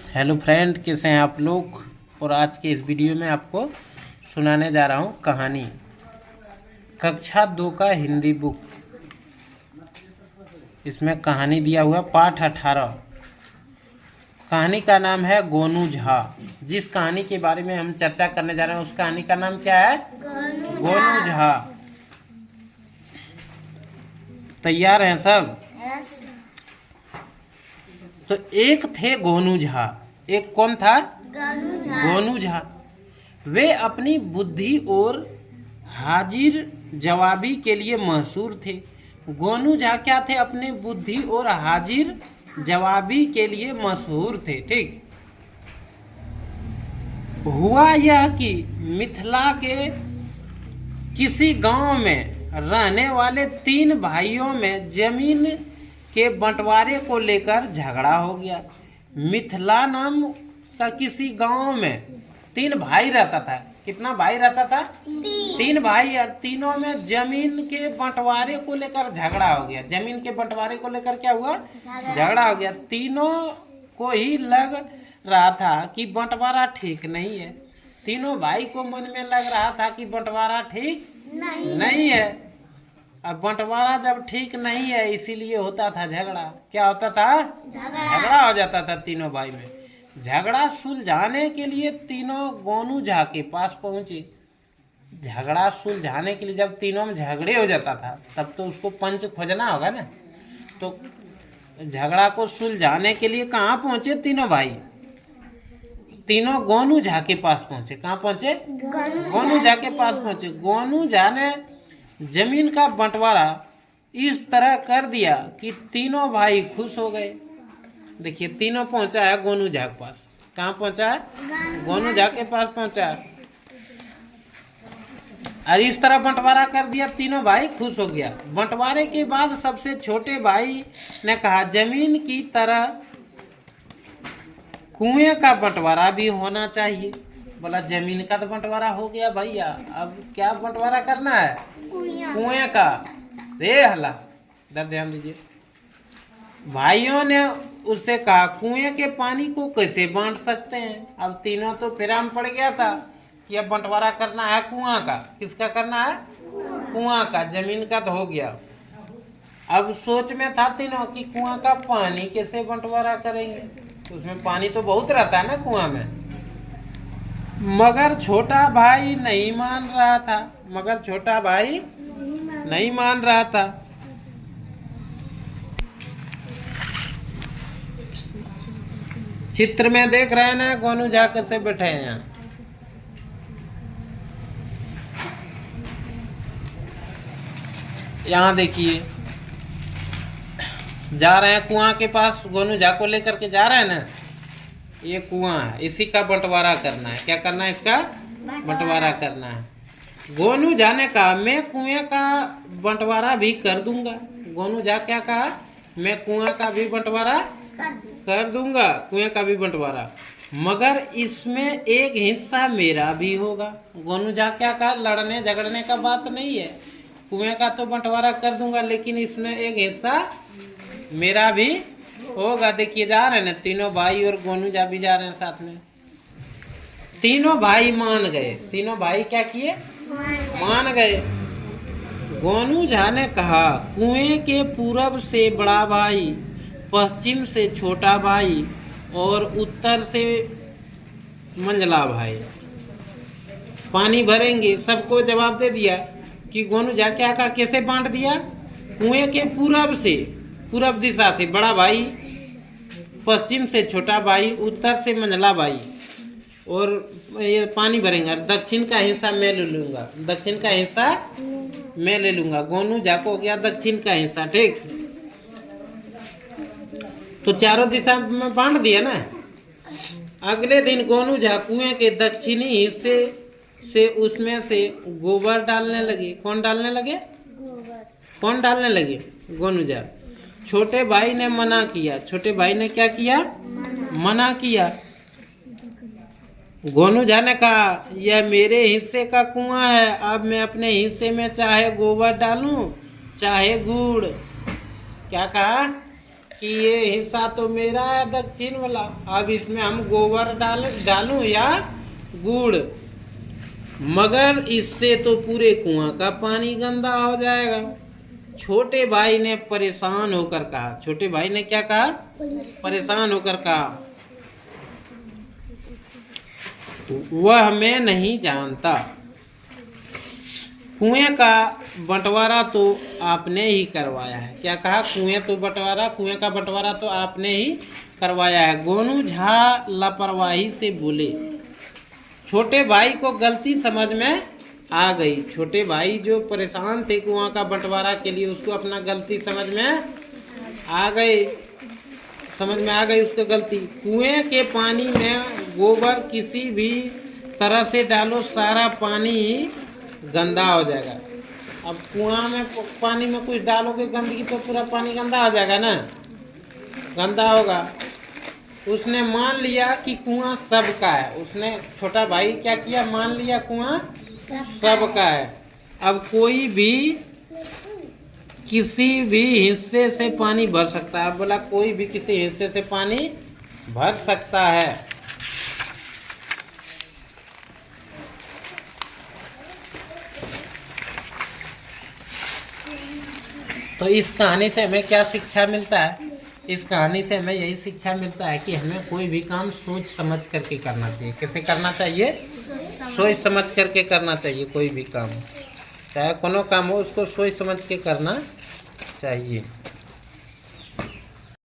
Hello friend, कैसे हैं आप लोग। और आज के इस वीडियो में आपको सुनाने जा रहा हूँ कहानी कक्षा 2 का हिंदी बुक। इसमें कहानी दिया हुआ पाठ 18। कहानी का नाम है गोनू झा। जिस कहानी के बारे में हम चर्चा करने जा रहे हैं उस कहानी का नाम क्या है? गोनू झा। तैयार हैं सब? तो एक थे गोनू झा। एक कौन था? गोनू झा। वे अपनी बुद्धि और हाजिर जवाबी के लिए मशहूर थे। गोनू झा क्या थे? अपनी बुद्धि और हाजिर जवाबी के लिए मशहूर थे। ठीक। हुआ यह कि मिथिला के किसी गांव में रहने वाले 3 भाइयों में जमीन के बंटवारे को लेकर झगड़ा हो गया। मिथिला नाम का किसी गांव में 3 भाई रहता था। कितना भाई रहता था? 3 भाई। और तीनों में जमीन के बंटवारे को लेकर झगड़ा हो गया। जमीन के बंटवारे को लेकर क्या हुआ? झगड़ा हो गया। तीनों को ही लग रहा था कि बंटवारा ठीक नहीं है। तीनों भाई को मन में लग रहा था कि बंटवारा ठीक नहीं है। अब बंटवारा जब ठीक नहीं है इसीलिए होता था झगड़ा। क्या होता था? झगड़ा हो जाता था तीनों भाई में। झगड़ा सुलझाने के लिए तीनों गोनू झा के पास पहुंचे। झगड़ा सुलझाने के लिए जब तीनों में झगड़े हो जाता था तब तो उसको पंच खोजना होगा ना। तो झगड़ा को सुलझाने के लिए कहाँ पहुंचे तीनों भाई? तीनों गोनू झा के पास पहुंचे। कहाँ पहुंचे? गोनू झा के पास पहुंचे। गोनू झा ने जमीन का बंटवारा इस तरह कर दिया कि तीनों भाई खुश हो गए। देखिए, तीनों पहुंचा है गोनू झा के पास। कहाँ पहुंचा है? गोनू झा के पास पहुंचा है। और इस तरह बंटवारा कर दिया, तीनों भाई खुश हो गया। बंटवारे के बाद सबसे छोटे भाई ने कहा जमीन की तरह कुएं का बंटवारा भी होना चाहिए। बोला जमीन का तो बंटवारा हो गया भैया, अब क्या बंटवारा करना है? कुएं का। रे हला, इधर ध्यान दीजिए। भाइयों ने उससे कहा कुएं के पानी को कैसे बांट सकते हैं? अब तीनों तो फिराम पड़ गया था कि अब बंटवारा करना है कुआं का। किसका करना है? कुआं का। जमीन का तो हो गया। अब सोच में था तीनों कि कुआं का पानी कैसे बंटवारा करेंगे। उसमें पानी तो बहुत रहता है ना कुआं में। मगर छोटा भाई नहीं मान रहा था। चित्र में देख रहे हैं ना गोनू झा कैसे बैठे हैं यहाँ। यहाँ देखिए, जा रहे हैं कुआं के पास। गोनू झा को लेकर के जा रहे हैं ना। ये कुआं है, इसी का बंटवारा करना है। क्या करना है? इसका बंटवारा करना है। गोनू झा ने कहा मैं कुएं का बंटवारा भी कर दूंगा। गोनू झा क्या कहा? मैं कुआं का भी बंटवारा कर दूंगा। कुएं का भी बंटवारा, मगर इसमें एक हिस्सा मेरा भी होगा। गोनू झा क्या कहा? लड़ने झगड़ने का बात नहीं है। कुएं का तो बंटवारा कर दूंगा लेकिन इसमें एक हिस्सा मेरा भी होगा। देखिए, जा रहे हैं ना तीनों भाई और गोनू झा भी जा रहे हैं साथ में। तीनों भाई मान गए। तीनों भाई क्या किए? मान गए। गोनू झा ने कहा कुएं के पूरब से बड़ा भाई, पश्चिम से छोटा भाई और उत्तर से मंझला भाई पानी भरेंगे। सबको जवाब दे दिया कि गोनू झा क्या कहा? कैसे बांट दिया? कुएं के पूरब से, पूरब दिशा से बड़ा भाई, पश्चिम से छोटा भाई, उत्तर से मंझला भाई और ये पानी भरेंगे। दक्षिण का हिस्सा मैं ले लूंगा। दक्षिण का हिस्सा मैं ले लूंगा। गोनू झा को हो गया दक्षिण का हिस्सा। ठीक। तो चारों दिशा में बांट दिया ना। अगले दिन गोनू झा कुएं के दक्षिणी हिस्से से उसमें से गोबर डालने लगे। कौन डालने लगे? कौन डालने लगे? गोनू झा। छोटे भाई ने मना किया। छोटे भाई ने क्या किया? मना किया। गोनू झा ने कहा यह मेरे हिस्से का कुआं है, अब मैं अपने हिस्से में चाहे गोबर डालूं चाहे गुड़। क्या कहा? कि ये हिस्सा तो मेरा है दक्षिण वाला, अब इसमें हम गोबर डालूं या गुड़, मगर इससे तो पूरे कुआं का पानी गंदा हो जाएगा। छोटे भाई ने परेशान होकर कहा। छोटे भाई ने क्या कहा? परेशान होकर कहा, वह मैं नहीं जानता। कुएं का बंटवारा तो आपने ही करवाया है। क्या कहा? कुएं का बंटवारा तो आपने ही करवाया है। गोनू झा लापरवाही से बोले। छोटे भाई को गलती समझ में आ गई। छोटे भाई जो परेशान थे कुआं का बंटवारा के लिए, उसको अपना गलती समझ में आ गई उसको गलती। कुएं के पानी में गोबर किसी भी तरह से डालो, सारा पानी गंदा हो जाएगा। अब कुआं में पानी में कुछ डालोगे गंदगी तो पूरा पानी गंदा हो जाएगा ना, गंदा होगा। उसने मान लिया कि कुआं सबका है। उसने, छोटा भाई क्या किया? मान लिया कुआं सबका है। अब कोई भी किसी भी हिस्से से पानी भर सकता है। बोला कोई भी किसी हिस्से से पानी भर सकता है। तो इस कहानी से हमें क्या शिक्षा मिलता है? इस कहानी से हमें यही शिक्षा मिलता है कि हमें कोई भी काम सोच समझ करके करना चाहिए। कैसे करना चाहिए? सोच समझ करके करना चाहिए। कोई भी काम, चाहे कोनो काम हो, उसको सोच समझ के करना चाहिए।